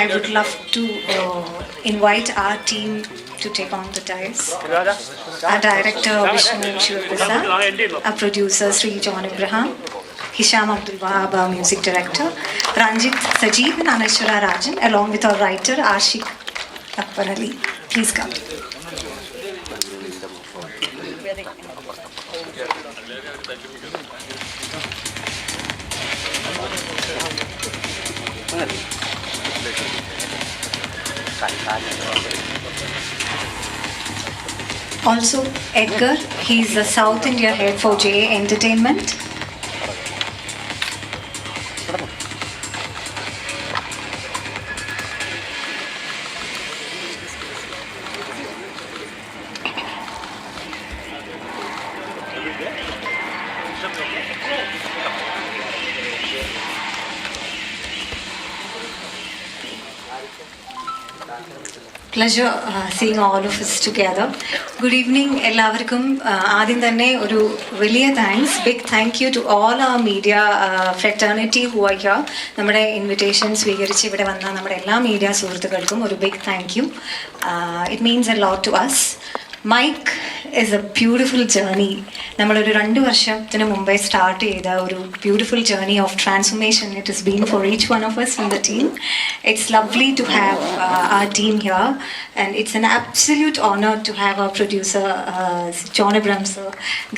I would love to invite our team to take on the dice. Our director Vishnu Shivaprasad, our producer Sri John Abraham, Hisham Abdul Wahab, our music director, Ranjith, Sajeev and Anaswara Rajan, along with our writer Ashik Akbar Ali. Please come. Also, Edgar, he's the South India head for JA Entertainment. Pleasure seeing all of us together. Good evening, എല്ലാവർക്കും ആദ്യം തന്നെ ഒരു വലിയ thanks, big thank you to all our media fraternity who are here. നമ്മുടെ invitation സ്വീകരിച്ച് ഇവിടെ വന്ന നമ്മുടെ എല്ലാ മീഡിയ സുഹൃത്തുക്കൾക്കും ഒരു big thank you. It means a lot to us. Mike is a beautiful journey. നമ്മളൊരു 2 വർഷത്തിന് മുമ്പേ സ്റ്റാർട്ട് ചെയ്ത ഒരു beautiful journey of transformation it is been for each one of us in the team. It's lovely to have our team here, and it's an absolute honor to have our producer John Abraham sir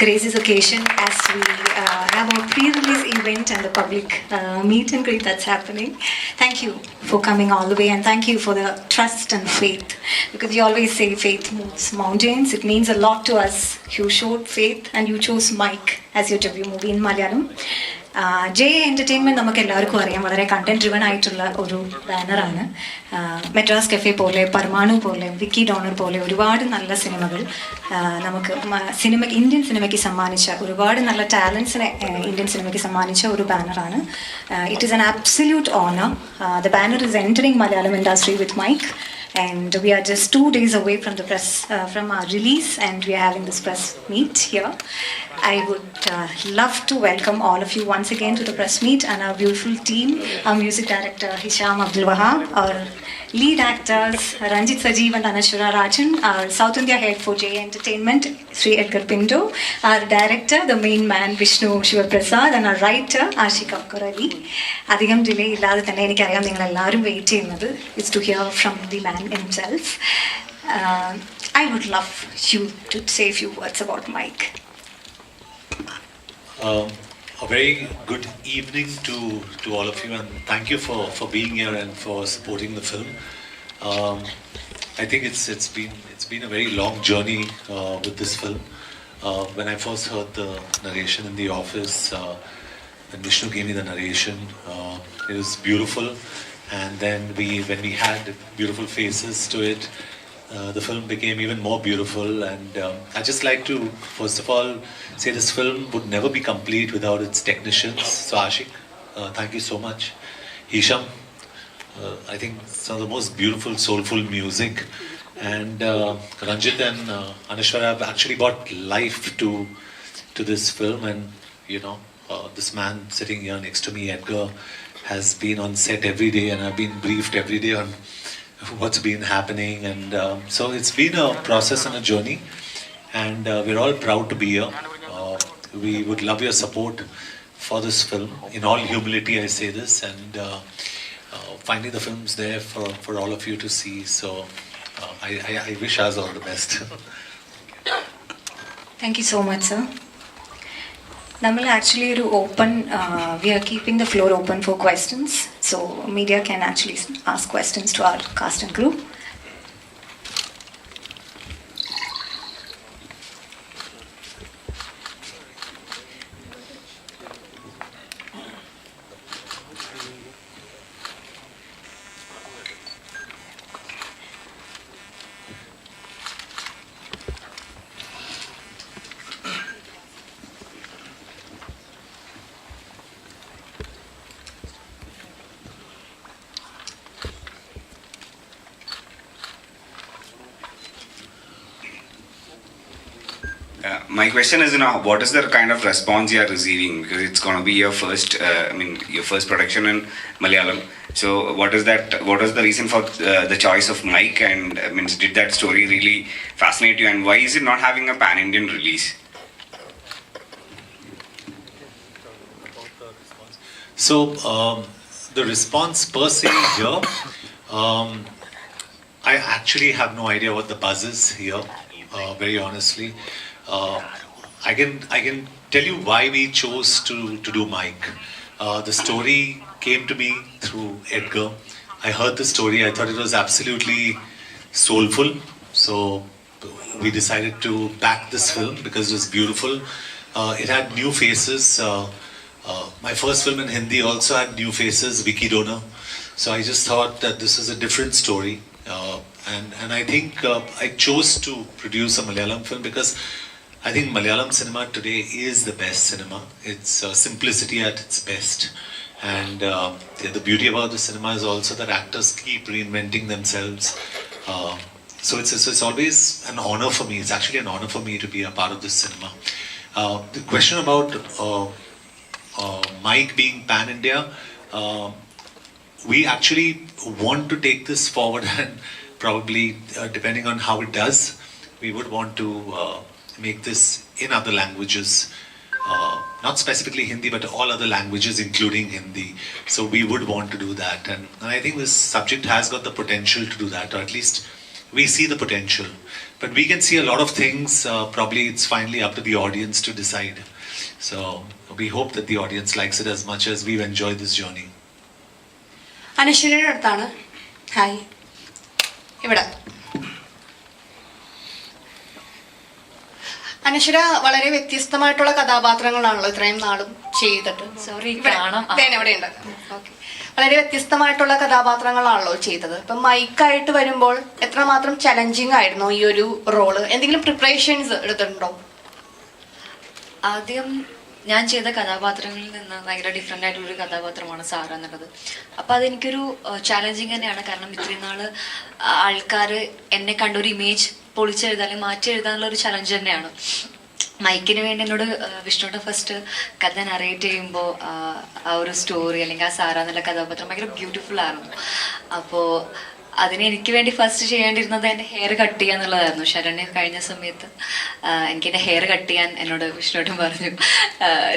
grace this occasion as we have our pre-release event and the public meet and greet that's happening. Thank you for coming all the way, and thank you for the trust and faith, because you always say faith moves mountains. It means a lot to us. You showed faith and you chose Mike as your debut movie in Malayalam. JA Entertainment നമുക്ക് എല്ലാവർക്കും അറിയാം, വളരെ content driven ആയിട്ടുള്ള ഒരു ബാനറാണ്. Madras cafe പോലെ, പർമാണു പോലെ, വിക്കി donor പോലെ ഒരുപാട് നല്ല സിനിമകൾ നമുക്ക് ഇന്ത്യൻ സിനിമയ്ക്ക് സമ്മാനിച്ച, ഒരുപാട് നല്ല ടാലൻസിനെ ഇന്ത്യൻ സിനിമയ്ക്ക് സമ്മാനിച്ച ഒരു ബാനറാണ്. It is an absolute honour. The banner is entering Malayalam industry with Mike. And we are just 2 days away from the press, from our release, and we are having this press meet here. I would love to welcome all of you once again to the press meet, and our beautiful team, our music director Hisham Abdul Wahab, our lead actors Ranjith, Sajeev and Anaswara Rajan, our South India head for JA Entertainment Sri Edgar Pinto, our director, the main man Vishnu Shivaprasad, and our writer Ashik Akbar Ali. അധികം delay ഇല്ലാതെ തന്നെ എനിക്കറിയാം നിങ്ങൾ എല്ലാവരും wait ചെയ്യുന്നത് is to hear from the man himself. I would love you to say a few words about Mike. A very good evening to all of you, and thank you for being here and for supporting the film. I think it's been a very long journey with this film. When I first heard the narration in the office, when Vishnu gave me the narration, it was beautiful. And then when we had beautiful faces to it, the film became even more beautiful. And I'd just like to, first of all, say this film would never be complete without its technicians. So Ashik, thank you so much. Hisham, I think some of the most beautiful, soulful music. And Ranjith and Anaswara have actually brought life to this film. And, you know, this man sitting here next to me, Edgar, has been on set every day, and I've been briefed every day on what's been happening. And so it's been a process and a journey, and we're all proud to be here. We would love your support for this film. In all humility I say this, and finally the film's there for all of you to see. So I wish us all the best. Thank you so much, sir. നമ്മൾ actually ഒരു open we are keeping the floor open for questions, so media can actually ask questions to our cast and crew. My question is, what is the kind of response you are receiving? Because it's going to be your first, your first production in Malayalam. So what is that? What was the reason for the choice of Mike? And means did that story really fascinate you? And why is it not having a pan-Indian release? So the response per se here, I actually have no idea what the buzz is here. Very honestly, I can tell you why we chose to do Mike. The story came to me through Edgar. I heard the story. I thought it was absolutely soulful. So we decided to back this film because it was beautiful. It had new faces. My first film in Hindi also had new faces, Vicky Donor. So I just thought that this is a different story. And I think I chose to produce a Malayalam film because I think Malayalam cinema today is the best cinema. It's simplicity at its best. And the beauty about the cinema is also that actors keep reinventing themselves. So it's always an honor for me. It's actually an honor for me to be a part of this cinema. The question about Mike being pan-India, we actually want to take this forward and probably, depending on how it does, we would want to make this in other languages. Not specifically Hindi, but all other languages, including Hindi. So we would want to do that. And I think this subject has got the potential to do that, or at least we see the potential. But we can see a lot of things. Probably it's finally up to the audience to decide. So we hope that the audience likes it as much as we've enjoyed this journey. അനശ്വരയുടെ അടുത്താണ്. Hi. ഇവിടെ അനശ്വര വളരെ വ്യത്യസ്തമായിട്ടുള്ള കഥാപാത്രങ്ങളാണല്ലോ ഇത്രയും നാളും ചെയ്തിട്ട്. Sorry, ഇവിടെയുണ്ട്. Okay. വളരെ വ്യത്യസ്തമായിട്ടുള്ള കഥാപാത്രങ്ങളാണല്ലോ ചെയ്തത്. ഇപ്പം മൈക്കായിട്ട് വരുമ്പോൾ എത്രമാത്രം ചലഞ്ചിങ് ആയിരുന്നു ഈ ഒരു റോള്? എന്തെങ്കിലും പ്രിപ്പറേഷൻസ് എടുത്തിട്ടുണ്ടോ? ആദ്യം ഞാൻ ചെയ്ത കഥാപാത്രങ്ങളിൽ നിന്ന് ഭയങ്കര ഡിഫറെൻ്റ് ആയിട്ടുള്ളൊരു കഥാപാത്രമാണ് സാറ എന്നുള്ളത്. അപ്പം അതെനിക്കൊരു ചാലഞ്ചിങ് തന്നെയാണ്. കാരണം ഇത്രയും നാള് ആൾക്കാർ എന്നെ കണ്ടൊരു ഇമേജ് പൊളിച്ചെഴുതാൻ അല്ലെങ്കിൽ മാറ്റി എഴുതാനുള്ള ഒരു ചലഞ്ച് തന്നെയാണ്. മൈക്കിന് വേണ്ടി എന്നോട് വിഷ്ണുവിടെ ഫസ്റ്റ് കഥ നറേറ്റ് ചെയ്യുമ്പോൾ ആ ഒരു സ്റ്റോറി അല്ലെങ്കിൽ ആ സാറ എന്നുള്ള കഥാപാത്രം ഭയങ്കര ബ്യൂട്ടിഫുൾ ആയിരുന്നു. അപ്പോൾ അതിന് എനിക്ക് വേണ്ടി ഫസ്റ്റ് ചെയ്യേണ്ടിരുന്നത് എൻ്റെ ഹെയർ കട്ട് ചെയ്യുക എന്നുള്ളതായിരുന്നു. ശരണ്യ കഴിഞ്ഞ സമയത്ത് എനിക്ക് എൻ്റെ ഹെയർ കട്ട് ചെയ്യാൻ എന്നോട് വിഷ്ണുവേട്ടൻ പറഞ്ഞു.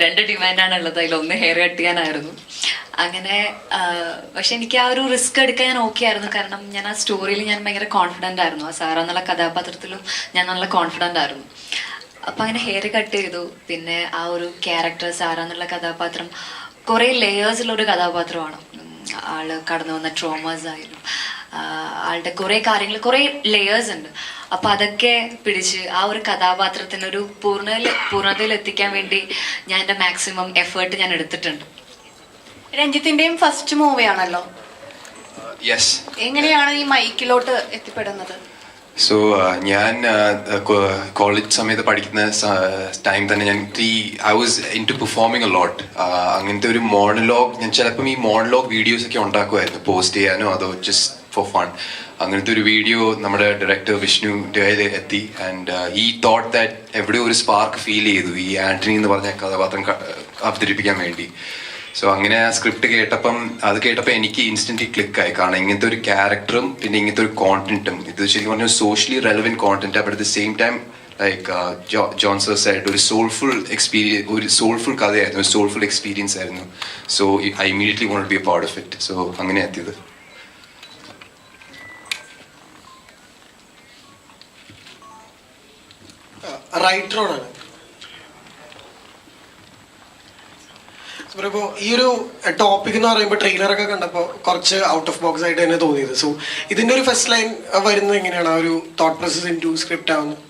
2 ഡിമാൻഡാണ് ഉള്ളത്, അതിലൊന്ന് ഹെയർ കട്ട് ചെയ്യാനായിരുന്നു. അങ്ങനെ പക്ഷെ എനിക്ക് ആ ഒരു റിസ്ക് എടുക്കാൻ ഞാൻ ഓക്കെ ആയിരുന്നു. കാരണം ഞാൻ ആ സ്റ്റോറിയിൽ ഞാൻ ഭയങ്കര കോൺഫിഡൻ്റ് ആയിരുന്നു. ആ സാറ എന്നുള്ള കഥാപാത്രത്തിലും ഞാൻ നല്ല കോൺഫിഡൻ്റ് ആയിരുന്നു. അപ്പം അങ്ങനെ ഹെയർ കട്ട് ചെയ്തു. പിന്നെ ആ ഒരു ക്യാരക്ടർ സാറ എന്നുള്ള കഥാപാത്രം കുറേ ലെയേഴ്സുള്ളൊരു കഥാപാത്രമാണ്. ആള് കടന്നു വന്ന ട്രോമാസ് ആയാലും ആളുടെ കുറേ കാര്യങ്ങൾ, കുറേ ലെയേഴ്സ് ഉണ്ട്. അപ്പം അതൊക്കെ പിടിച്ച് ആ ഒരു കഥാപാത്രത്തിനൊരു പൂർണ്ണതയിൽ എത്തിക്കാൻ വേണ്ടി ഞാൻ എൻ്റെ മാക്സിമം എഫേർട്ട് ഞാൻ എടുത്തിട്ടുണ്ട്. രഞ്ജിത്തിന്റെയും ഫസ്റ്റ് മൂവിയാണല്ലോ. എങ്ങനെയാണ് ഈ മൈക്കിലോട്ട് എത്തിപ്പെടുന്നത്? സോ ഞാൻ കോളേജ് സമയത്ത് പഠിക്കുന്ന ടൈം തന്നെ I was in to performing a lot. അങ്ങനത്തെ ഒരു മോണലോഗ് ഞാൻ ചിലപ്പം ഈ മോണലോഗ് വീഡിയോസ് ഒക്കെ ഉണ്ടാക്കുമായിരുന്നു പോസ്റ്റ് ചെയ്യാനോ അതോ ജസ്റ്റ് ഫോർ ഫൺ. അങ്ങനത്തെ ഒരു വീഡിയോ നമ്മുടെ ഡയറക്ടർ വിഷ്ണുവിൻ്റെ കയ്യിൽ എത്തി. ആൻഡ് ഈ തോട്ട് ദാറ്റ് എവിടെയോ ഒരു സ്പാർക്ക് ഫീൽ ചെയ്തു ഈ ആന്റണി എന്ന് പറഞ്ഞ കഥാപാത്രം അവതരിപ്പിക്കാൻ വേണ്ടി. സോ അങ്ങനെ ആ സ്ക്രിപ്റ്റ് കേട്ടപ്പോൾ എനിക്ക് ഇൻസ്റ്റന്റ്ലി ക്ലിക്കായി. കാരണം ഇങ്ങനത്തെ ഒരു ക്യാരക്ടറും പിന്നെ ഇങ്ങനത്തെ ഒരു കോണ്ടന്റും ഇത് ശരിക്കും പറഞ്ഞാൽ socially relevant content. But at the same time like John sir side ഒരു സോൾഫുൾ കഥയായിരുന്നു, ഒരു സോൾഫുൾ എക്സ്പീരിയൻസ് ആയിരുന്നു. So I immediately want be a part of it. So അങ്ങനെ എത്തിയത്. റൈറ്ററോടാണ്. ഇപ്പോൾ ഈ ഒരു ടോപ്പിക് എന്ന് പറയുമ്പോൾ ട്രെയിലറൊക്കെ കണ്ടപ്പോൾ കുറച്ച് ഔട്ട് ഓഫ് ബോക്സ് ആയിട്ട് തന്നെ തോന്നിയത്. സോ ഇതിൻ്റെ ഒരു ഫസ്റ്റ് ലൈൻ വരുന്നത് എങ്ങനെയാണ്? ആ ഒരു തോട്ട് പ്രോസസ് ഇൻ ടു സ്ക്രിപ്റ്റ് ആവുന്നത്?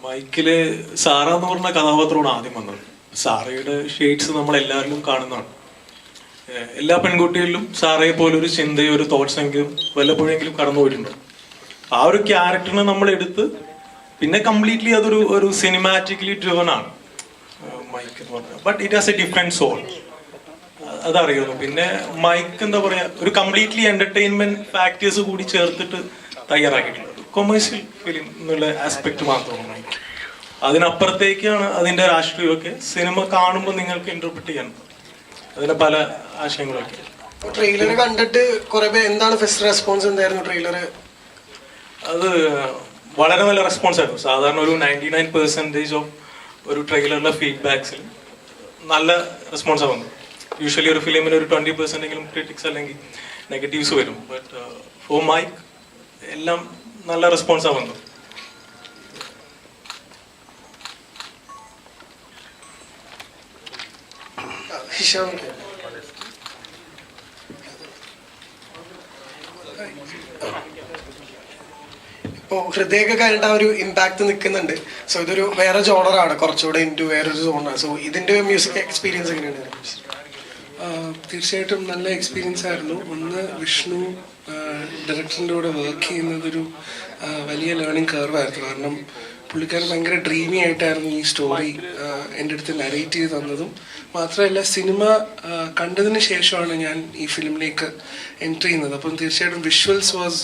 മൈക്കില് സാറ എന്ന് പറഞ്ഞ കഥാപാത്രമാണ് ആദ്യം വന്നത്. സാറയുടെ ഷെയ്ഡ്സ് നമ്മളെല്ലാവരിലും കാണുന്നതാണ്. എല്ലാ പെൺകുട്ടികളിലും സാറയെ പോലെ ഒരു ചിന്തയോ ഒരു തോട്ട്സ് എങ്കിലും വല്ലപ്പോഴെങ്കിലും കടന്നു പോയിട്ടുണ്ട്. ആ ഒരു ക്യാരക്ടറിനെ നമ്മൾ എടുത്ത് പിന്നെ കംപ്ലീറ്റ്ലി അതൊരു സിനിമാറ്റിക്കലി ഡ്രിവൺ ആണ് മൈക്ക് എന്ന് പറഞ്ഞാൽ. But it has a different soul, അതറിയുന്നു. പിന്നെ മൈക്ക് എന്താ പറയാ, ഒരു കംപ്ലീറ്റ്ലി എന്റർടൈൻമെന്റ് ഫാക്ടേഴ്സ് കൂടി ചേർത്തിട്ട് തയ്യാറാക്കിയിട്ടുള്ളത് കൊമേഴ്സ്യൽ ഫിലിം എന്നുള്ള ആസ്പെക്ട് മാത്രമാണ് മൈക്ക്. അതിനപ്പുറത്തേക്കാണ് അതിന്റെ രാഷ്ട്രീയമൊക്കെ സിനിമ കാണുമ്പോൾ നിങ്ങൾക്ക് ഇന്റർപ്രിറ്റ് ചെയ്യാൻ. അതിന് പല ആശയങ്ങളൊക്കെ. ട്രെയിലർ കണ്ടിട്ട് കുറെ പേര് എന്താണ് ഫസ്റ്റ് റെസ്പോൺസ് എന്തായിരുന്നു ട്രെയിലർ? അത് വളരെ നല്ല റെസ്പോൺസ് ആയിരുന്നു. സാധാരണ ഒരു 99% ഓഫ് ഒരു ട്രെയിലറിലെ ഫീഡ്ബാക്സിൽ നല്ല റെസ്പോൺസ് ആവുന്നു. യൂഷ്വലി ഒരു ഫിലിമിന് ഒരു 20% ക്രിറ്റിക്സ് അല്ലെങ്കിൽ നെഗറ്റീവ്സ് വരും. ബട്ട് ഫോർ മൈക്ക് എല്ലാം നല്ല റെസ്പോൺസ് ആവുന്നു. ഇപ്പോൾ ഹൃദയമൊക്കെ കഴിഞ്ഞിട്ട് ആ ഒരു ഇമ്പാക്ട് നിൽക്കുന്നുണ്ട്. സോ ഇതൊരു വേറെ ജോണറാണ്, കുറച്ചുകൂടെ ഇൻറ്റു വേറൊരു സോണാണ്. സോ ഇതിൻ്റെ മ്യൂസിക് എക്സ്പീരിയൻസ് എങ്ങനെയാണ്? തീർച്ചയായിട്ടും നല്ല എക്സ്പീരിയൻസ് ആയിരുന്നു. ഒന്ന്, വിഷ്ണു ഡയറക്ടറിൻ്റെ കൂടെ വർക്ക് ചെയ്യുന്നതൊരു വലിയ ലേണിംഗ് കർവായിരുന്നു. കാരണം പുള്ളിക്കാരൻ ഭയങ്കര ഡ്രീമി ആയിട്ടായിരുന്നു ഈ സ്റ്റോറി എൻ്റെ അടുത്ത് നരേറ്റ് ചെയ്ത് തന്നതും. മാത്രമല്ല സിനിമ കണ്ടതിന് ശേഷമാണ് ഞാൻ ഈ ഫിലിമിലേക്ക് എൻട്രി ചെയ്യുന്നത്. അപ്പം തീർച്ചയായിട്ടും വിഷ്വൽസ് വാസ്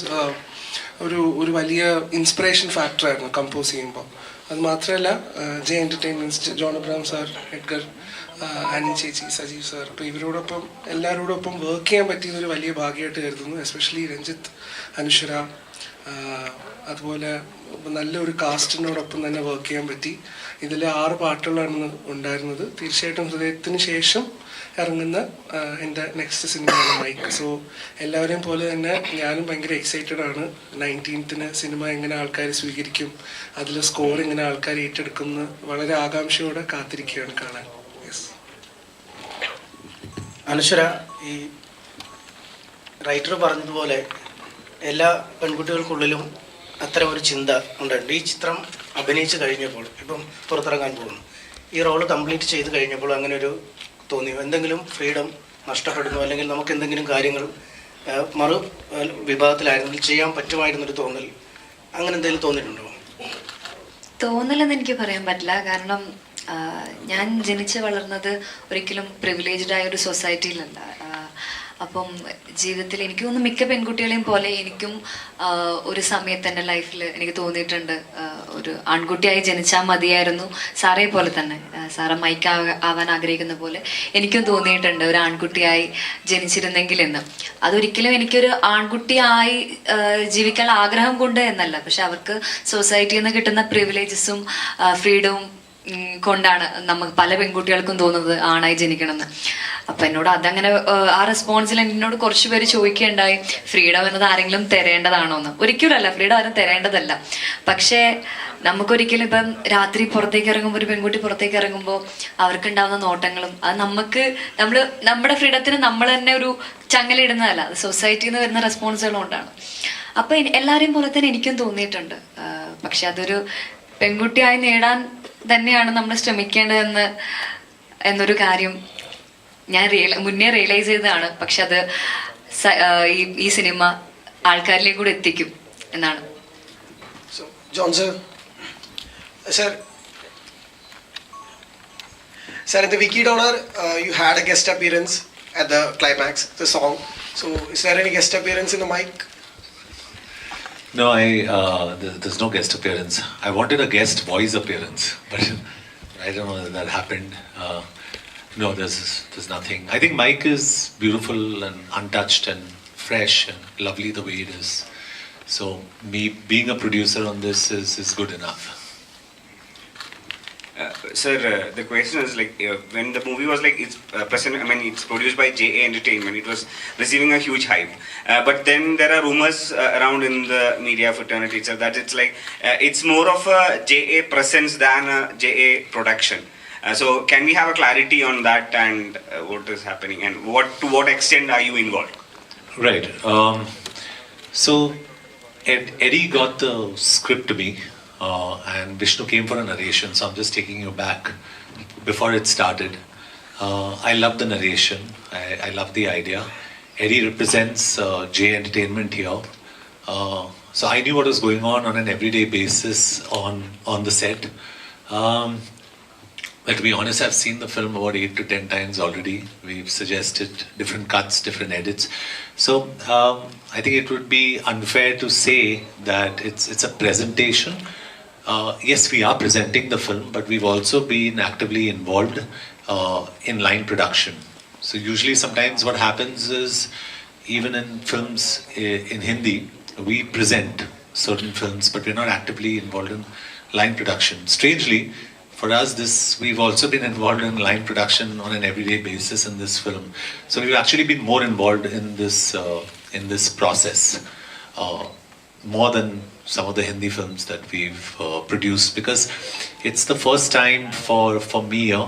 ഒരു വലിയ ഇൻസ്പിറേഷൻ ഫാക്ടറായിരുന്നു കമ്പോസ് ചെയ്യുമ്പോൾ. അത് മാത്രമല്ല J entertainments, John Abraham sir, Edgar, Annie ചേച്ചി, സജീവ് സാർ, അപ്പോൾ ഇവരോടൊപ്പം എല്ലാവരോടൊപ്പം വർക്ക് ചെയ്യാൻ പറ്റിയതൊരു വലിയ ഭാഗ്യമായിട്ട് കരുതുന്നു. എസ്പെഷ്യലി രഞ്ജിത്ത്, അനശ്വര, അതുപോലെ നല്ലൊരു കാസ്റ്റിനോടൊപ്പം തന്നെ വർക്ക് ചെയ്യാൻ പറ്റി. ഇതിൽ 6 പാട്ടുകളാണ് ഉണ്ടായിരുന്നത്. തീർച്ചയായിട്ടും ഹൃദയത്തിന് ശേഷം ഇറങ്ങുന്ന എൻ്റെ നെക്സ്റ്റ് സിനിമയാണ് മൈക്ക്. സോ എല്ലാവരെയും പോലെ തന്നെ ഞാനും ഭയങ്കര എക്സൈറ്റഡ് ആണ്. 19th സിനിമ എങ്ങനെ ആൾക്കാർ സ്വീകരിക്കും, അതിലെ സ്കോർ എങ്ങനെ ആൾക്കാർ ഏറ്റെടുക്കുമെന്ന് വളരെ ആകാംക്ഷയോടെ കാത്തിരിക്കുകയാണ് കാണാൻ. യെസ്. അനശ്വര, ഈ റൈറ്റർ പറഞ്ഞതുപോലെ എല്ലാ പെൺകുട്ടികൾക്കുള്ളിലും അത്തരം ഒരു ചിന്ത ഉണ്ടായിട്ടുണ്ട്. ഈ ചിത്രം അഭിനയിച്ച് കഴിഞ്ഞപ്പോൾ, ഇപ്പം പുറത്തിറങ്ങാൻ പോകുന്നു, ഈ റോള് കംപ്ലീറ്റ് ചെയ്ത് കഴിഞ്ഞപ്പോൾ അങ്ങനെ ഒരു തോന്നിയോ? എന്തെങ്കിലും ഫ്രീഡം നഷ്ടപ്പെടുന്നു, അല്ലെങ്കിൽ നമുക്ക് എന്തെങ്കിലും കാര്യങ്ങൾ മറു വിഭാഗത്തിലായിരുന്നെങ്കിൽ ചെയ്യാൻ പറ്റുമായിരുന്നൊരു തോന്നൽ, അങ്ങനെ എന്തെങ്കിലും തോന്നിയിട്ടുണ്ടോ? തോന്നലെന്ന് എനിക്ക് പറയാൻ പറ്റില്ല. കാരണം ഞാൻ ജനിച്ച് വളർന്നത് ഒരിക്കലും പ്രിവിലേജ്ഡ് ആയ ഒരു സൊസൈറ്റിയിലല്ല. അപ്പം ജീവിതത്തിൽ എനിക്ക് തോന്നുന്നു മിക്ക പെൺകുട്ടികളെയും പോലെ എനിക്കും ഒരു സമയത്ത് എൻ്റെ ലൈഫിൽ എനിക്ക് തോന്നിയിട്ടുണ്ട് ഒരു ആൺകുട്ടിയായി ജനിച്ചാൽ മതിയായിരുന്നു. സാറേ പോലെ തന്നെ, സാറ മൈക്ക് ആവാൻ ആഗ്രഹിക്കുന്ന പോലെ എനിക്കും തോന്നിയിട്ടുണ്ട് ഒരു ആൺകുട്ടിയായി ജനിച്ചിരുന്നെങ്കിൽ എന്ന്. അതൊരിക്കലും എനിക്കൊരു ആൺകുട്ടിയായി ജീവിക്കാൻ ആഗ്രഹം കൊണ്ട് എന്നല്ല, പക്ഷെ അവർക്ക് സൊസൈറ്റിയിൽ നിന്ന് കിട്ടുന്ന പ്രിവിലേജസും ഫ്രീഡവും കൊണ്ടാണ് നമുക്ക് പല പെൺകുട്ടികൾക്കും തോന്നുന്നത് ആണായി ജനിക്കണമെന്ന്. അപ്പൊ എന്നോട് അതങ്ങനെ ആ റെസ്പോൺസിൽ എന്നോട് കുറച്ച് പേര് ചോദിക്കുകയുണ്ടായി, ഫ്രീഡം എന്നത് ആരെങ്കിലും തരേണ്ടതാണോ എന്ന്. ഒരിക്കലല്ല, ഫ്രീഡം ആരും തരേണ്ടതല്ല. പക്ഷേ നമുക്കൊരിക്കലും ഇപ്പം രാത്രി പുറത്തേക്ക് ഇറങ്ങുമ്പോൾ, ഒരു പെൺകുട്ടി പുറത്തേക്ക് ഇറങ്ങുമ്പോൾ അവർക്കുണ്ടാവുന്ന നോട്ടങ്ങളും അത് നമ്മുടെ ഫ്രീഡത്തിന് നമ്മൾ തന്നെ ഒരു ചങ്ങലിടുന്നതല്ല, അത് സൊസൈറ്റിയിൽ നിന്ന് വരുന്ന റെസ്പോൺസുകൾ കൊണ്ടാണ്. അപ്പൊ എല്ലാവരെയും പോലെ തന്നെ എനിക്കും തോന്നിയിട്ടുണ്ട്. പക്ഷെ അതൊരു പെൺകുട്ടിയായി നേടാൻ തന്നെയാണ് നമ്മൾ ശ്രമിക്കേണ്ടതെന്ന് എന്നൊരു കാര്യം ഞാൻ മുന്നേ റിയലൈസ് ചെയ്തതാണ്. പക്ഷെ അത് ഈ സിനിമ ആൾക്കാരിലേക്ക് കൂടെ എത്തിക്കും എന്നാണ്. John sir, sir, in the Wiki Donor, you had a guest appearance at the climax, the song. So, is there any guest appearance in the mic? No, there's no guest appearance. I wanted a guest voice appearance, but I don't know if that happened. No, there's nothing. I think Mike is beautiful and untouched and fresh and lovely the way it is. So me being a producer on this is good enough. Sir, the question is like when the movie was like it's it's produced by JA Entertainment. It was receiving a huge hype, but then there are rumors around in the media fraternity itself that it's like it's more of a JA presence than a JA production. So can we have a clarity on that and what is happening and to what extent are you involved? Right. So Eddie got the script to me. And Vishnu came for a narration, so I'm just taking you back before it started. I love the narration. I love the idea. Eddie represents J Entertainment here. So I knew what was going on an everyday basis on the set. But to be honest, I've seen the film about 8 to 10 times already. We've suggested different cuts, different edits. So I think it would be unfair to say that it's a presentation. Yes, we are presenting the film, but we've also been actively involved in line production. So usually sometimes what happens is, even in films in Hindi, we present certain films, but we're not actively involved in line production. Strangely, for us, we've also been involved in line production on an everyday basis in this film. So we've actually been more involved in this process, more than some of the Hindi films that we've produced, because it's the first time for me here.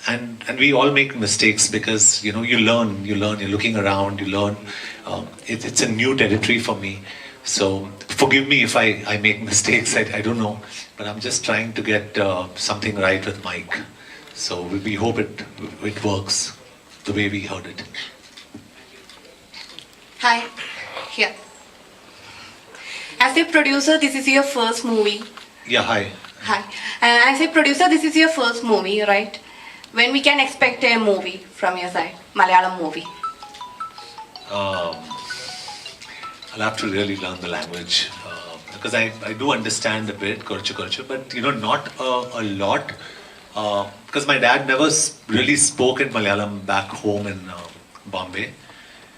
And we all make mistakes, because you learn, you're looking around, you learn. It's a new territory for me, so forgive me if I make mistakes. I don't know, but I'm just trying to get something right with Mike. So we hope it works the way we heard it. Hi, here. As a producer, this is your first movie. Yeah, hi. Hi. As a producer, this is your first movie, right? When we can expect a movie from your side, Malayalam movie? I'll have to really learn the language, because I do understand a bit, Korchu, but not a lot, because my dad never really spoke in Malayalam back home in Bombay.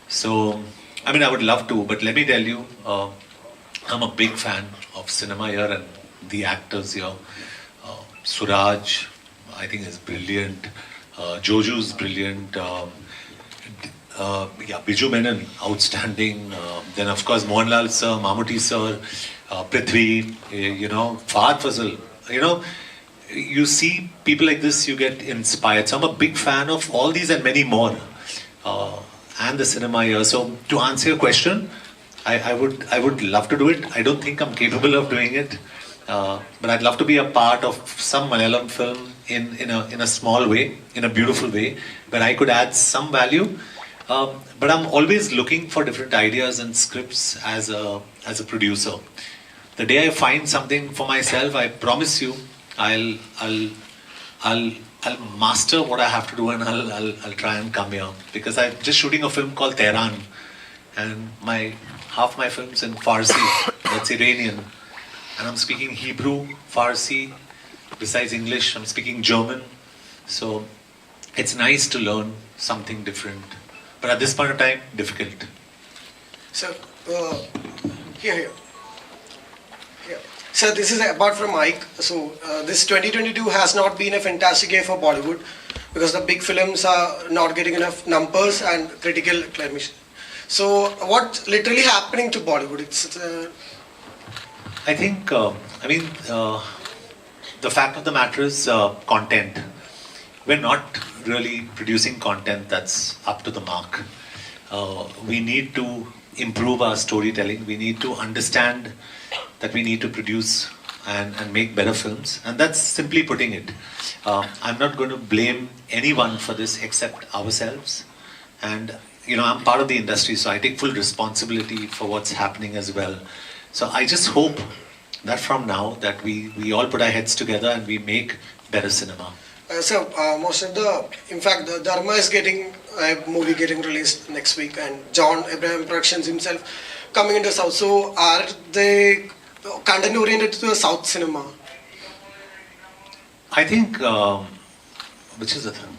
So, I mean, I would love to, but let me tell you, I'm a big fan of cinema here and the actors here. Suraj, I think, is brilliant. Joju's brilliant. Biju Menon, outstanding. Then, of course, Mohanlal sir, Mammootty sir, Prithvi, Fahad Fazal. You see people like this, you get inspired. So I'm a big fan of all these and many more, and the cinema here. So to answer your question, I would love to do it. I don't think I'm capable of doing it, but I'd love to be a part of some Malayalam film in a small way, in a beautiful way, where I could add some value. But I'm always looking for different ideas and scripts as a producer. The day I find something for myself, I promise you, I'll master what I have to do, and I'll try and come here, because I'm just shooting a film called Tehran, and half my film's in Farsi, that's Iranian, and I'm speaking Hebrew, Farsi, besides English, I'm speaking German. So it's nice to learn something different, but at this point of time, difficult. So, here. So this is apart from Mike. So this 2022 has not been a fantastic year for Bollywood, because the big films are not getting enough numbers and critical acclamation. So what's literally happening to Bollywood? I think, the fact of the matter is content. We're not really producing content that's up to the mark. We need to improve our storytelling. We need to understand that we need to produce and make better films. And that's simply putting it. I'm not going to blame anyone for this except ourselves. And, I'm part of the industry, so I take full responsibility for what's happening as well. So I just hope that from now that we all put our heads together and we make better cinema. In fact, the Dharma is getting a movie getting released next week, and John Abraham Productions himself coming into South. So are they content oriented to the South cinema? I think, which is the thing?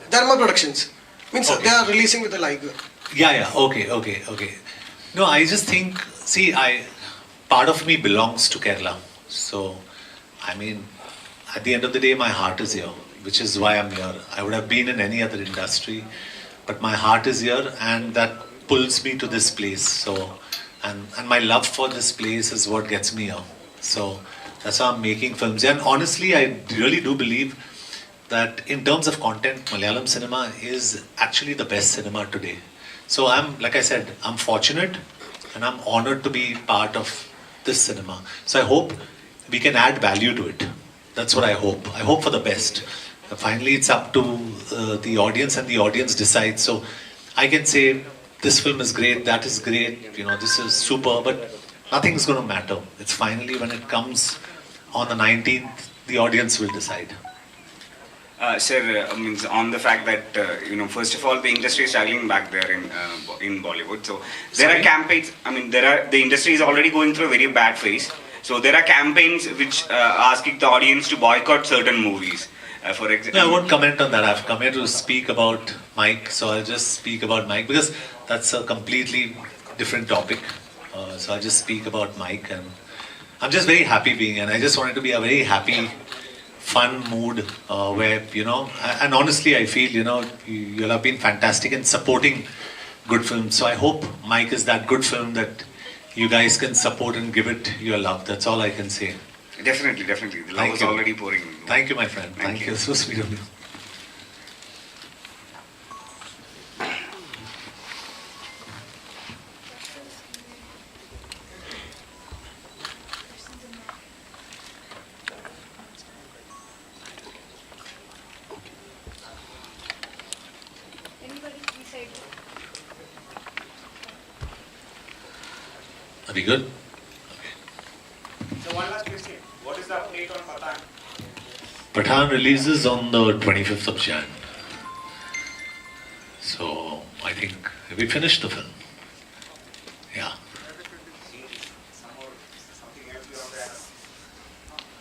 Dharma Productions. Means Okay. they are releasing with the Liger. Yeah, okay. No, I just think, part of me belongs to Kerala. So, at the end of the day, my heart is here, which is why I'm here. I would have been in any other industry, but my heart is here, and that pulls me to this place. So, and my love for this place is what gets me here. So, that's why I'm making films. And honestly, I really do believe that in terms of content, Malayalam cinema is actually the best cinema today. So like I said, I'm fortunate and I'm honored to be part of this cinema. So I hope we can add value to it. That's what I hope. I hope for the best. Finally, it's up to the audience, and the audience decides. So I can say, this film is great, that is great, this is super, but nothing's going to matter. It's finally when it comes on the 19th, the audience will decide. Sir, on the fact that first of all, the industry is struggling back there in Bollywood. So there are campaigns. The industry is already going through a very bad phase. So there are campaigns which asking the audience to boycott certain movies. For No, I example, won't comment on that. I've come here to speak about Mike, so I'll just speak about Mike because that's a completely different topic. So I'll just speak about Mike, and I'm just very happy being here. And I just wanted to be a very happy, fun mood where, you know, and honestly, I feel, you know, you all have been fantastic in supporting good films. So I hope Mike is that good film that you guys can support and give it your love. That's all I can say. definitely. The love Thank is you. already pouring. Thank you, my friend. Thank you. So sweet of you. Are we good? So one last question. What is the update on Pathan? Pathan releases on the 25th of Jan. So I think we finished the film. Yeah.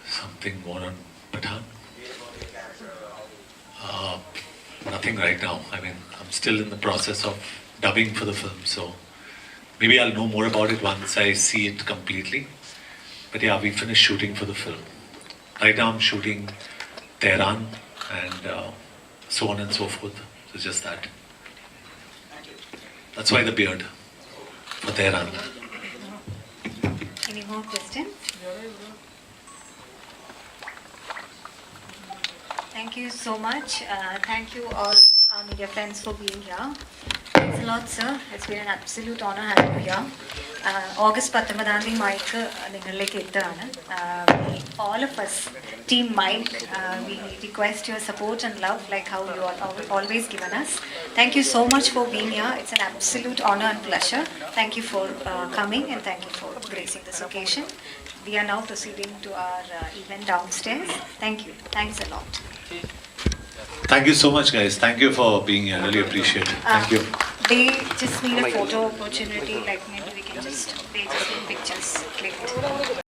Something more on Pathan? Nothing right now. I mean, I'm still in the process of dubbing for the film, so maybe I'll know more about it once I see it completely. But yeah, we finished shooting for the film. Right now I'm shooting Tehran and so on and so forth. So just that. That's why the beard for Tehran. Any more questions? Thank you so much. Thank you all our media friends for being here. Thanks a lot, sir. It's been an absolute honor having you here. August 19 Mike നിങ്ങളിലേക്ക് എത്തുകയാണ്. All of us, Team Mike, we request your support and love like how you all always given us. Thank you so much for being here. It's an absolute honor and pleasure. Thank you for coming and thank you for gracing this occasion. We are now proceeding to our event downstairs. Thank you. Thanks a lot. Thank you so much, guys. Thank you for being here. Really appreciate it. Thank you. They just need a photo opportunity, like maybe we can just, they just need pictures clicked.